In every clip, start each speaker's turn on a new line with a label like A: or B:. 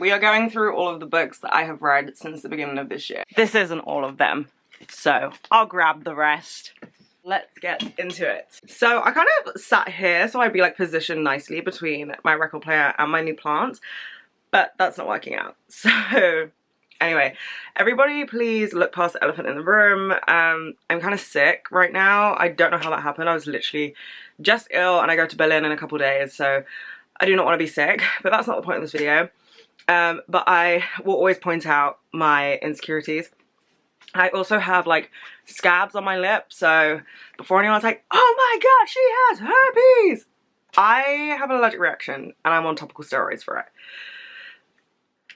A: we are going through all of the books that I have read since the beginning of this year. This isn't all of them, so I'll grab the rest. Let's get into it. So I kind of sat here so I'd be like positioned nicely between my record player and my new plant, but that's not working out. So anyway, everybody please look past the elephant in the room. I'm kind of sick right now. I don't know how that happened. I was literally just ill and I go to Berlin in a couple days, so I do not want to be sick, but that's not the point of this video. But I will always point out my insecurities. I also have like scabs on my lip, so before anyone's like, oh my god, she has herpes! I have an allergic reaction and I'm on topical steroids for it.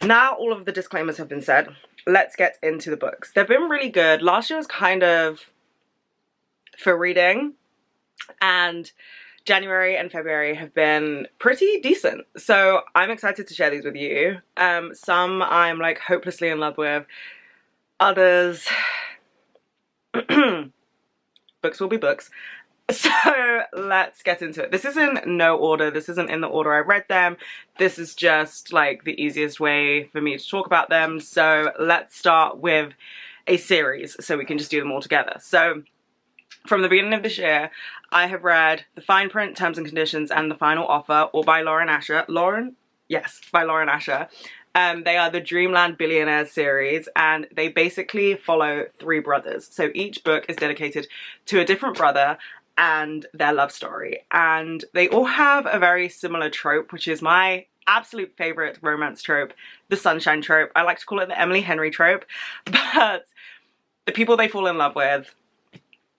A: Now all of the disclaimers have been said, let's get into the books. They've been really good. Last year was kind of for reading, and January and February have been pretty decent. So I'm excited to share these with you. Some I'm like hopelessly in love with. Others, books will be books. So let's get into it. This is in no order. This isn't in the order I read them. This is just like the easiest way for me to talk about them. So let's start with a series so we can just do them all together. So from the beginning of this year, I have read The Fine Print, Terms and Conditions, and The Final Offer, all by Lauren Asher. Lauren? Yes, by Lauren Asher. They are the Dreamland Billionaires series, and they basically follow three brothers. So each book is dedicated to a different brother and their love story. And they all have a very similar trope, which is my absolute favorite romance trope, the sunshine trope. I like to call it the Emily Henry trope. But the people they fall in love with,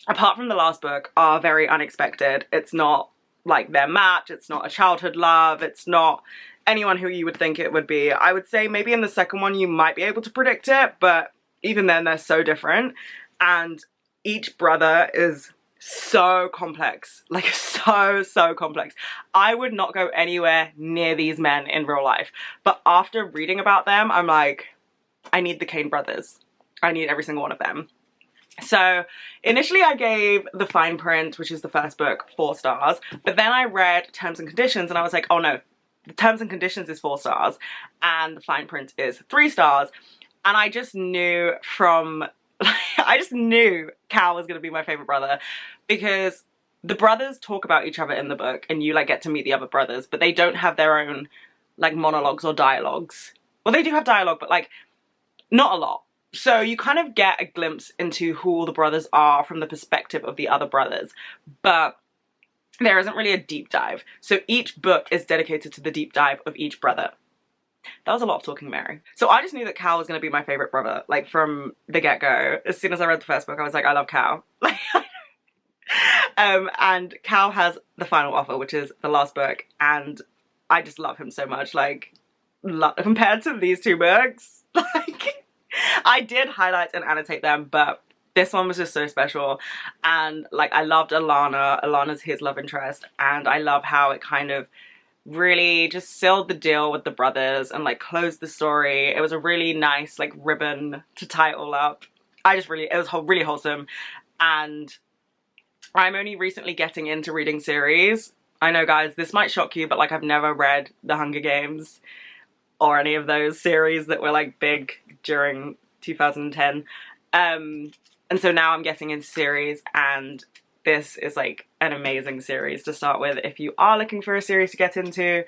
A: apart from the last book, are very unexpected. It's not like their match. It's not a childhood love. It's not anyone who you would think it would be. I would say maybe in the second one you might be able to predict it, but even then they're so different. And each brother is so complex, like so complex. I would not go anywhere near these men in real life, but after reading about them, I'm like, I need the Kane brothers. I need every single one of them. So initially I gave The Fine Print, which is the first book, 4 stars, but then I read Terms and Conditions and I was like, oh no, the Terms and Conditions is 4 stars and The Fine Print is 3 stars. And I just knew I just knew Cal was going to be my favorite brother, because the brothers talk about each other in the book and you like get to meet the other brothers, but they don't have their own like monologues or dialogues. Well, they do have dialogue, but like not a lot. So you kind of get a glimpse into who all the brothers are from the perspective of the other brothers, but there isn't really a deep dive. So each book is dedicated to the deep dive of each brother. That was a lot of talking, Mary. So I just knew that Cal was going to be my favorite brother, like from the get-go. As soon as I read the first book, I was like, I love Cal. And Cal has The Final Offer, which is the last book, and I just love him so much. Like, compared to these 2 books, like, I did highlight and annotate them, but this one was just so special. And like, I loved Alana. Alana's his love interest, and I love how it kind of really just sealed the deal with the brothers and like closed the story. It was a really nice like ribbon to tie it all up. It was really wholesome. And I'm only recently getting into reading series. I know, guys, this might shock you, but like I've never read The Hunger Games or any of those series that were like big during 2010. And so now I'm getting into series, and this is like an amazing series to start with if you are looking for a series to get into.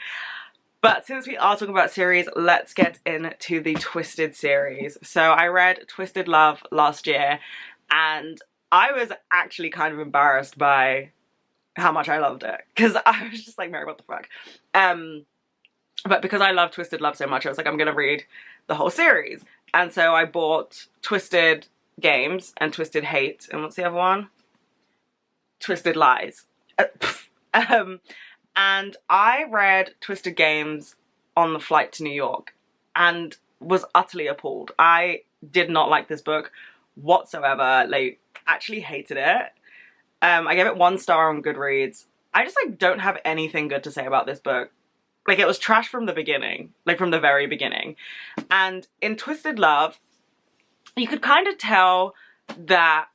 A: But since we are talking about series, let's get into the Twisted series. So I read Twisted Love last year, and I was actually kind of embarrassed by how much I loved it, because I was just like, Mary, what the fuck? But because I love Twisted Love so much, I was like, I'm gonna read the whole series. And so I bought Twisted Games and Twisted Hate, and what's the other one? Twisted Lies. And I read Twisted Games on the flight to New York and was utterly appalled. I did not like this book whatsoever. Like, actually hated it. I gave it 1 star on Goodreads. I just like don't have anything good to say about this book. Like, it was trash from the beginning, like from the very beginning. And in Twisted Love, you could kind of tell that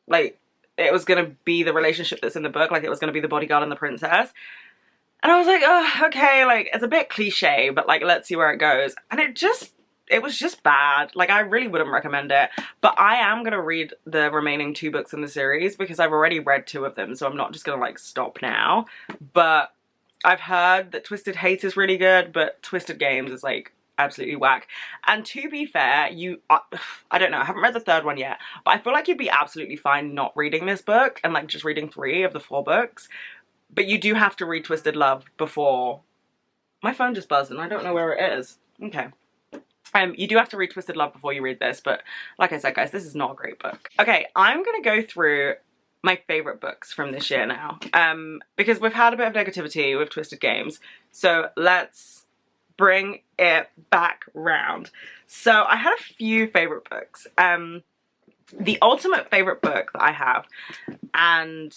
A: like it was gonna be the relationship that's in the book, like it was gonna be the bodyguard and the princess. And I was like, oh, okay, like, it's a bit cliche, but like, let's see where it goes. And it was just bad. Like, I really wouldn't recommend it. But I am going to read the remaining 2 books in the series because I've already read 2 of them. So I'm not just going to like stop now. But I've heard that Twisted Hate is really good, but Twisted Games is like absolutely whack. And to be fair, I don't know, I haven't read the 3rd one yet, but I feel like you'd be absolutely fine not reading this book and like just reading 3 of the 4 books. But you do have to read Twisted Love before... My phone just buzzed and I don't know where it is. Okay. You do have to read Twisted Love before you read this, but like I said, guys, this is not a great book. Okay, I'm gonna go through my favorite books from this year now, because we've had a bit of negativity with Twisted Games, so let's bring it back round. So I had a few favorite books. The ultimate favorite book that I have, and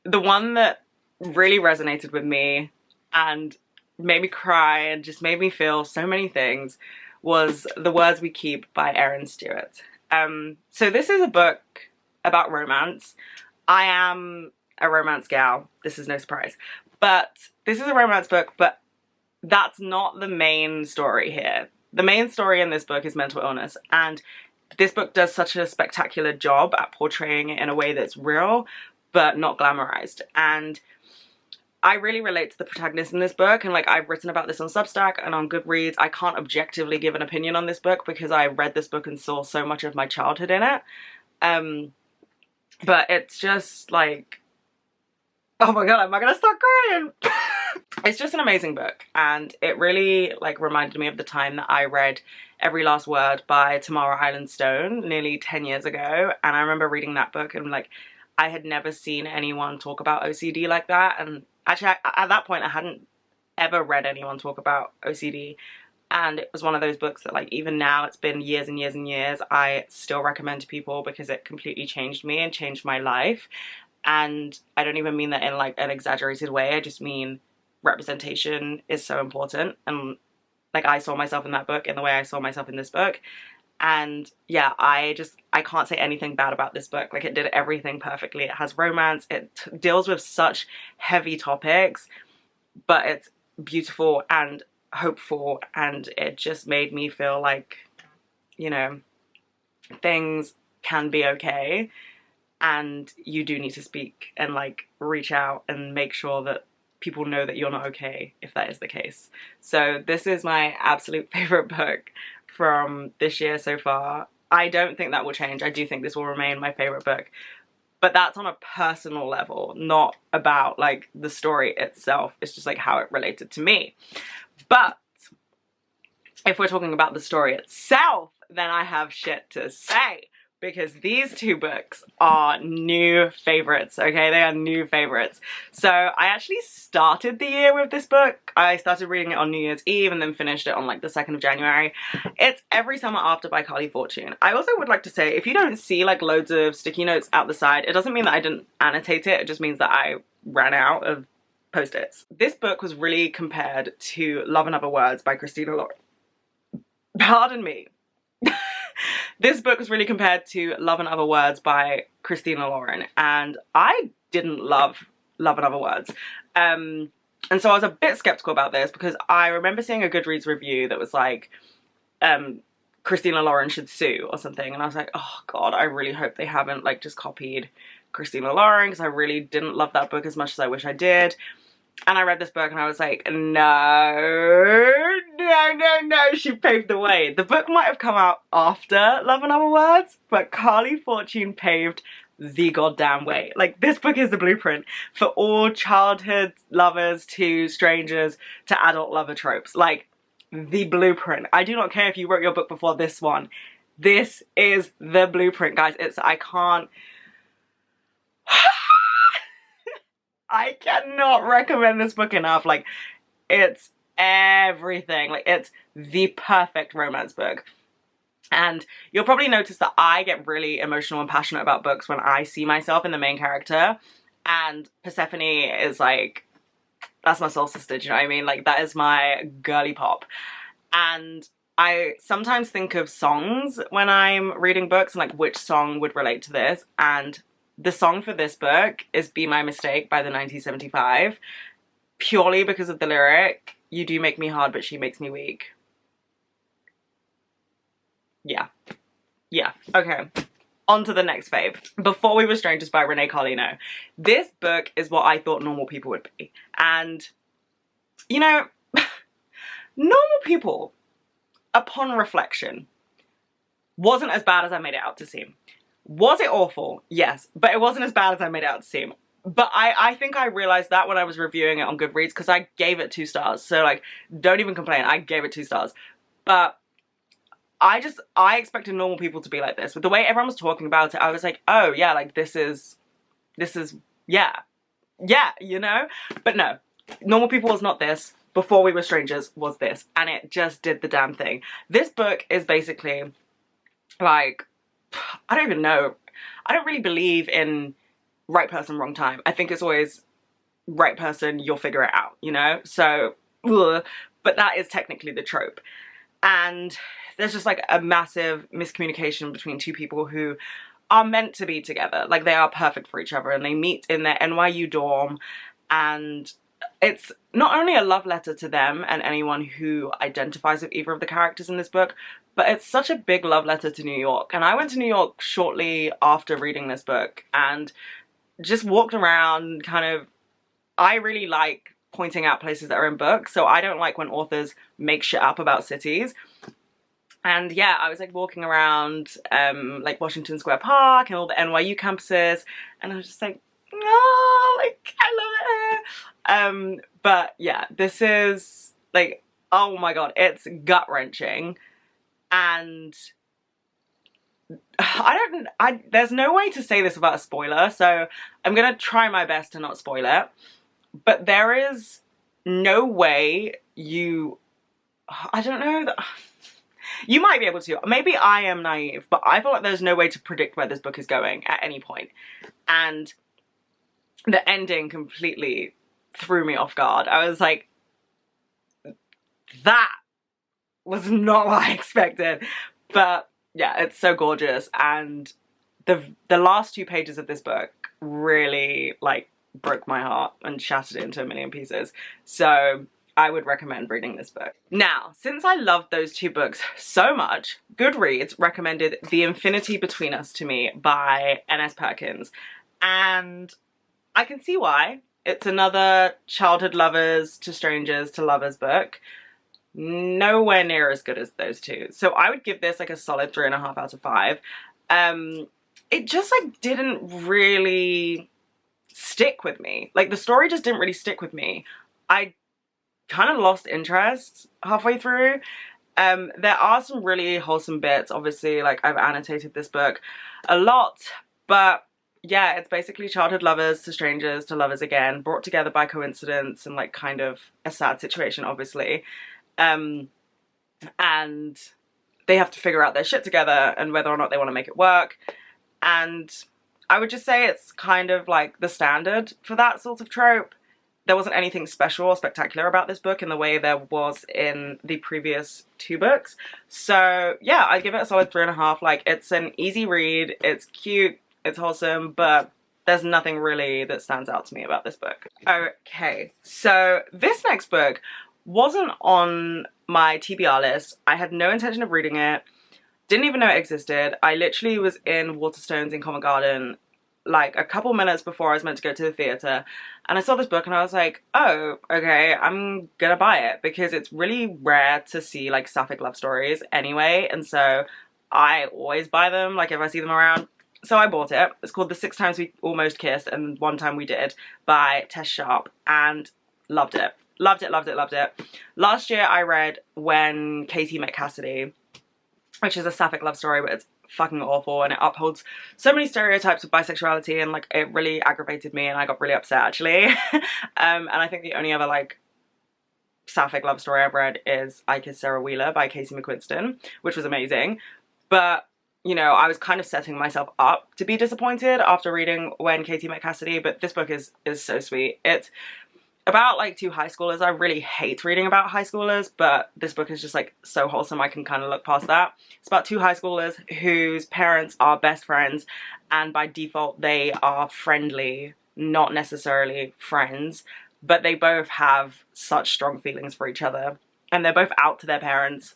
A: the one that really resonated with me and made me cry and just made me feel so many things, was The Words We Keep by Erin Stewart. So this is a book about romance. I am a romance gal, this is no surprise, but this is a romance book, but that's not the main story here. The main story in this book is mental illness, and this book does such a spectacular job at portraying it in a way that's real but not glamorized. And I really relate to the protagonist in this book, and like, I've written about this on Substack and on Goodreads. I can't objectively give an opinion on this book because I read this book and saw so much of my childhood in it. But it's just like, oh my god, am I gonna start crying? It's just an amazing book, and it really like reminded me of the time that I read Every Last Word by Tamara Island Stone nearly 10 years ago. And I remember reading that book and like, I had never seen anyone talk about OCD like that. And actually, at that point, I hadn't ever read anyone talk about OCD. And it was one of those books that like, even now, it's been years and years and years, I still recommend to people because it completely changed me and changed my life. And I don't even mean that in like an exaggerated way. I just mean representation is so important. And like, I saw myself in that book in the way I saw myself in this book. And yeah, I can't say anything bad about this book. Like, it did everything perfectly. It has romance. It deals with such heavy topics, but it's beautiful and hopeful. And it just made me feel like, you know, things can be okay. And you do need to speak and like reach out and make sure that people know that you're not okay if that is the case. So this is my absolute favorite book from this year so far. I don't think that will change. I do think this will remain my favorite book, but that's on a personal level, not about like the story itself. It's just like how it related to me. But if we're talking about the story itself, then I have shit to say, because these 2 books are new favorites, okay? They are new favorites. So I actually started the year with this book. I started reading it on New Year's Eve and then finished it on like the 2nd of January. It's Every Summer After by Carly Fortune. I also would like to say, if you don't see like loads of sticky notes out the side, it doesn't mean that I didn't annotate it. It just means that I ran out of Post-its. This book was really compared to Love and Other Words by Christina Lauren. Pardon me. This book was really compared to Love and Other Words by Christina Lauren, and I didn't love Love and Other Words. And so I was a bit skeptical about this because I remember seeing a Goodreads review that was like, Christina Lauren should sue or something, and I was like, oh god, I really hope they haven't like just copied Christina Lauren, because I really didn't love that book as much as I wish I did. And I read this book and I was like, no, she paved the way. The book might have come out after Love and Other Words, but Carly Fortune paved the goddamn way. Like, this book is the blueprint for all childhood lovers to strangers to adult lover tropes. Like, the blueprint. I do not care if you wrote your book before this one. This is the blueprint, guys. I can't... I cannot recommend this book enough. Like, it's everything. Like, it's the perfect romance book. And you'll probably notice that I get really emotional and passionate about books when I see myself in the main character. And Persephone is like, that's my soul sister, do you know what I mean? Like, that is my girly pop. And I sometimes think of songs when I'm reading books and like which song would relate to this. And the song for this book is Be My Mistake by the 1975. purely because of the lyric, "You do make me hard, but she makes me weak." Yeah. Yeah. Okay. On to the next fave. Before We Were Strangers by Renee Carlino. This book is what I thought normal people would be. And, you know, normal people, upon reflection, wasn't as bad as I made it out to seem. Was it awful? Yes. But it wasn't as bad as I made it out to seem. But I think I realized that when I was reviewing it on Goodreads, because I gave it 2 stars. So, like, don't even complain. I gave it 2 stars. But I expected normal people to be like this. With the way everyone was talking about it, I was like, oh yeah, like this is, yeah, you know? But no, normal people was not this. Before We Were Strangers was this. And it just did the damn thing. This book is basically, like, I don't even know. I don't really believe in right person, wrong time. I think it's always right person, you'll figure it out, you know? So, ugh. But that is technically the trope. And there's just like a massive miscommunication between 2 people who are meant to be together. Like, they are perfect for each other, and they meet in their NYU dorm, and it's not only a love letter to them and anyone who identifies with either of the characters in this book, but it's such a big love letter to New York. And I went to New York shortly after reading this book and just walked around kind of, I really like pointing out places that are in books, so I don't like when authors make shit up about cities. And yeah, I was like walking around like Washington Square Park and all the NYU campuses, and I was just like, oh, like, I love it. But yeah, this is like, oh my god, it's gut-wrenching. And there's no way to say this without a spoiler, so I'm gonna try my best to not spoil it. But there is no way I don't know, you might be able to. Maybe I am naive, but I feel like there's no way to predict where this book is going at any point. And the ending completely threw me off guard. I was like, that was not what I expected. But yeah, it's so gorgeous. And the last 2 pages of this book really, like, broke my heart and shattered it into a million pieces. So I would recommend reading this book. Now, since I loved those 2 books so much, Goodreads recommended The Infinity Between Us to me by N.S. Perkins. And I can see why. It's another childhood lovers to strangers to lovers book. Nowhere near as good as those 2. So I would give this like a solid 3.5 out of 5. It just like didn't really stick with me. Like, the story just didn't really stick with me. I kind of lost interest halfway through. There are some really wholesome bits. Obviously, like, I've annotated this book a lot, but yeah, it's basically childhood lovers to strangers to lovers again, brought together by coincidence and like kind of a sad situation, obviously. And they have to figure out their shit together and whether or not they want to make it work. And I would just say it's kind of like the standard for that sort of trope. There wasn't anything special or spectacular about this book in the way there was in the previous 2 books. So yeah, I'd give it a solid 3.5. Like, it's an easy read, it's cute, it's wholesome, but there's nothing really that stands out to me about this book. Okay, so this next book wasn't on my TBR list. I had no intention of reading it. Didn't even know it existed. I literally was in Waterstones in Covent Garden like a couple minutes before I was meant to go to the theatre, and I saw this book and I was like, oh, okay, I'm gonna buy it, because it's really rare to see like sapphic love stories anyway, and so I always buy them, like, if I see them around. So I bought it. It's called The 6 Times We Almost Kissed and One Time We Did by Tess Sharp, and loved it. Loved it, loved it, loved it. Last year I read When Katie Met Cassidy, which is a sapphic love story, but it's fucking awful, and it upholds so many stereotypes of bisexuality, and like it really aggravated me and I got really upset, actually. And I think the only other like sapphic love story I've read is I Kissed Sarah Wheeler by Casey McQuiston, which was amazing. But you know, I was kind of setting myself up to be disappointed after reading When Katie Met Cassidy, but this book is so sweet. It's about like 2 high schoolers. I really hate reading about high schoolers, but this book is just like so wholesome I can kind of look past that. It's about 2 high schoolers whose parents are best friends, and by default they are friendly, not necessarily friends, but they both have such strong feelings for each other, and they're both out to their parents,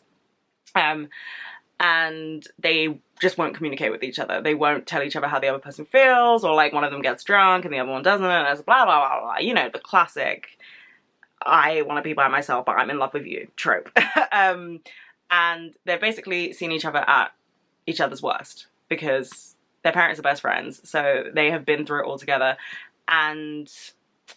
A: and they just won't communicate with each other. They won't tell each other how the other person feels, or like one of them gets drunk and the other one doesn't, and it's blah blah blah blah, you know, the classic I want to be by myself but I'm in love with you trope. And they've basically seen each other at each other's worst because their parents are best friends, so they have been through it all together. And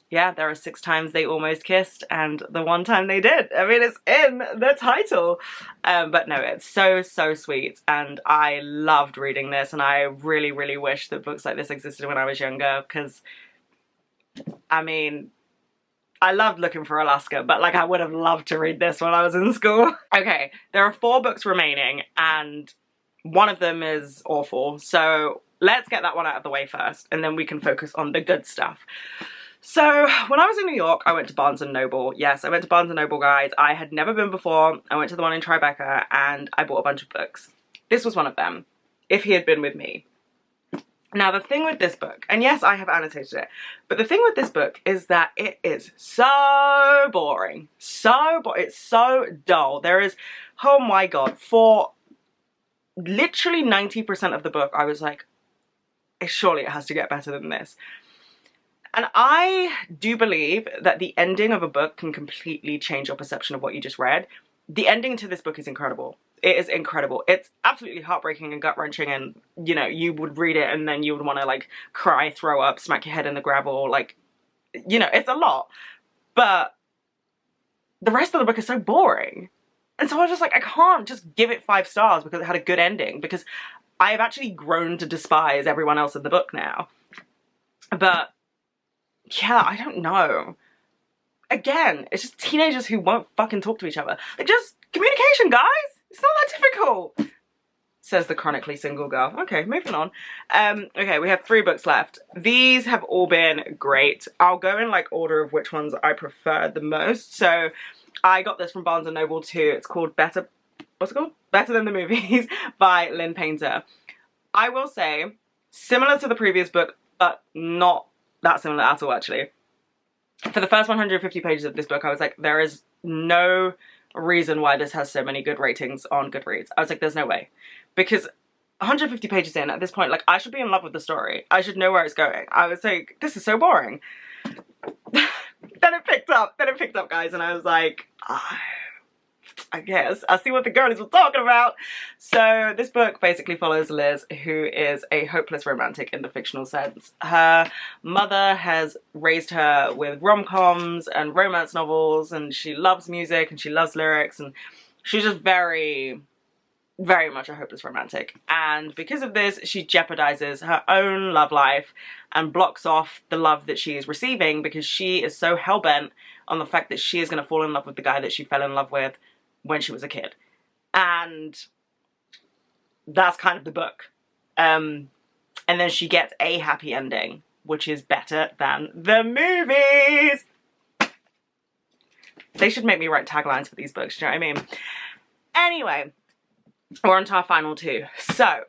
A: yeah, there are 6 times they almost kissed, and the one time they did. I mean, it's in the title. But no, it's so, so sweet, and I loved reading this, and I really, really wish that books like this existed when I was younger, because, I mean, I loved Looking for Alaska, but like I would have loved to read this when I was in school. Okay, there are 4 books remaining, and one of them is awful, so let's get that one out of the way first, and then we can focus on the good stuff. So when I was in New York, I went to Barnes & Noble. Yes, I went to Barnes & Noble, guys. I had never been before. I went to the one in Tribeca and I bought a bunch of books. This was one of them, If He Had Been With Me. Now, the thing with this book, and yes, I have annotated it, but the thing with this book is that it is so boring. It's so dull. There is, oh my God, for literally 90% of the book, I was like, surely it has to get better than this. And I do believe that the ending of a book can completely change your perception of what you just read. The ending to this book is incredible. It is incredible. It's absolutely heartbreaking and gut-wrenching, and, you know, you would read it and then you would want to, like, cry, throw up, smack your head in the gravel, like, you know, it's a lot. But the rest of the book is so boring. And so I was just like, I can't just give it 5 stars because it had a good ending, because I have actually grown to despise everyone else in the book now. But yeah, I don't know. Again, it's just teenagers who won't fucking talk to each other. Like, just communication, guys. It's not that difficult, says the chronically single girl. Okay, moving on. Okay, we have 3 books left. These have all been great. I'll go in like order of which ones I preferred the most. So I got this from Barnes & Noble too. It's called what's it called? Better Than the Movies by Lynn Painter. I will say, similar to the previous book, but not that similar at all, actually. For the first 150 pages of this book, I was like, there is no reason why this has so many good ratings on Goodreads. I was like, there's no way. Because 150 pages in, at this point, like, I should be in love with the story. I should know where it's going. I was like, this is so boring. Then it picked up, guys, and I was like, I guess I see what the girlies were talking about. So this book basically follows Liz, who is a hopeless romantic in the fictional sense. Her mother has raised her with rom-coms and romance novels, and she loves music and she loves lyrics, and she's just very, very much a hopeless romantic. And because of this, she jeopardizes her own love life and blocks off the love that she is receiving, because she is so hell-bent on the fact that she is going to fall in love with the guy that she fell in love with when she was a kid. And that's kind of the book. And then she gets a happy ending, which is better than the movies. They should make me write taglines for these books, do you know what I mean? Anyway, we're on to our final 2. So,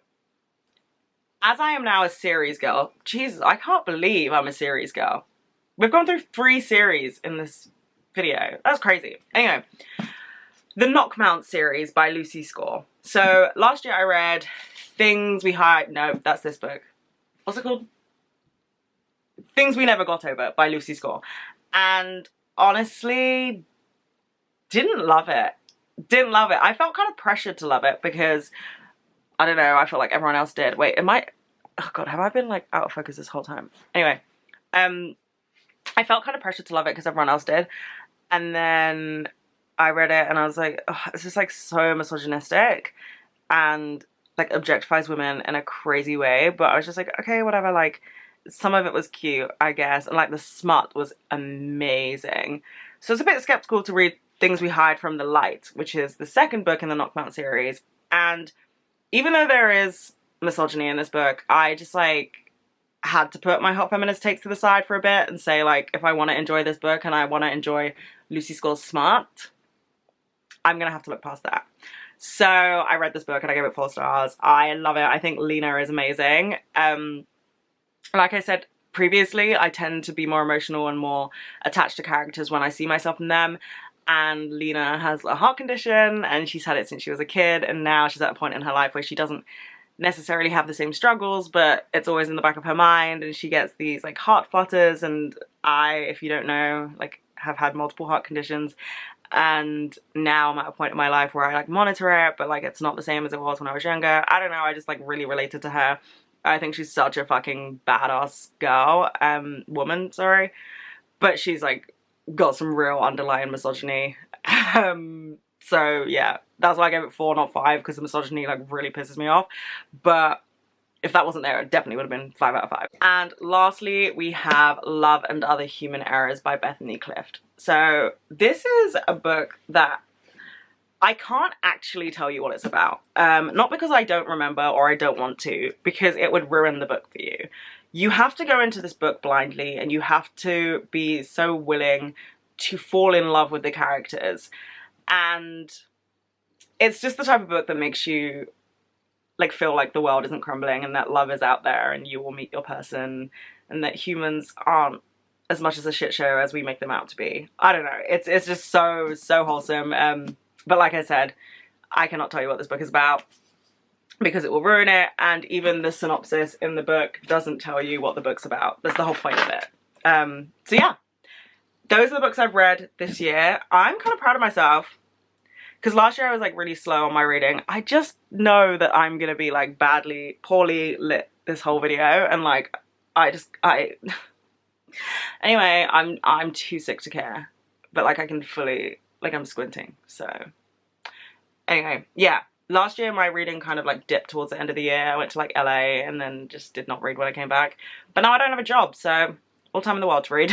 A: as I am now a series girl, Jesus, I can't believe I'm a series girl. We've gone through 3 series in this video. That's crazy. Anyway, the Knockmount series by Lucy Score. So last year I read Things We Hide. No, that's this book. What's it called? Things We Never Got Over by Lucy Score. And honestly, didn't love it. Didn't love it. I felt kind of pressured to love it because, I don't know, I felt like everyone else did. Wait, oh God, have I been like out of focus this whole time? Anyway, I felt kind of pressured to love it because everyone else did. And then I read it and I was like, oh, it's just like so misogynistic and like objectifies women in a crazy way. But I was just like, okay, whatever. Like, some of it was cute, I guess. And like the smut was amazing. So it's a bit skeptical to read Things We Hide from the Light, which is the 2nd book in the Knockmount series. And even though there is misogyny in this book, I just like had to put my hot feminist takes to the side for a bit and say, like, if I want to enjoy this book and I want to enjoy Lucy Score's smut, I'm gonna have to look past that. So I read this book and I gave it 4 stars. I love it. I think Lena is amazing. Like I said previously. I tend to be more emotional and more attached to characters when I see myself in them. And Lena has a heart condition and she's had it since she was a kid, and now she's at a point in her life where she doesn't necessarily have the same struggles, but it's always in the back of her mind, and she gets these like heart flutters. And I, if you don't know, like have had multiple heart conditions, and now I'm at a point in my life where I like monitor it, but like it's not the same as it was when I was younger. I don't know, I just like really related to her. I think she's such a fucking badass girl, woman, sorry, but she's like got some real underlying misogyny. So yeah, that's why I gave it 4, not 5, because the misogyny like really pisses me off. But if that wasn't there, it definitely would have been 5 out of 5. And lastly, we have Love and Other Human Errors by Bethany Clift. So this is a book that I can't actually tell you what it's about. Not because I don't remember or I don't want to, because it would ruin the book for you. You have to go into this book blindly, and you have to be so willing to fall in love with the characters. And it's just the type of book that makes you like feel like the world isn't crumbling, and that love is out there, and you will meet your person, and that humans aren't as much as a shit show as we make them out to be. I don't know. It's just so wholesome. But like I said, I cannot tell you what this book is about because it will ruin it, and even the synopsis in the book doesn't tell you what the book's about. That's the whole point of it. So yeah, those are the books I've read this year. I'm kind of proud of myself, because last year I was like really slow on my reading. I just know that I'm gonna be like poorly lit this whole video, and like anyway, I'm too sick to care, but like I can fully, like I'm squinting. So anyway, yeah, last year my reading kind of like dipped towards the end of the year. I went to like LA and then just did not read when I came back, but now I don't have a job, so all time in the world to read.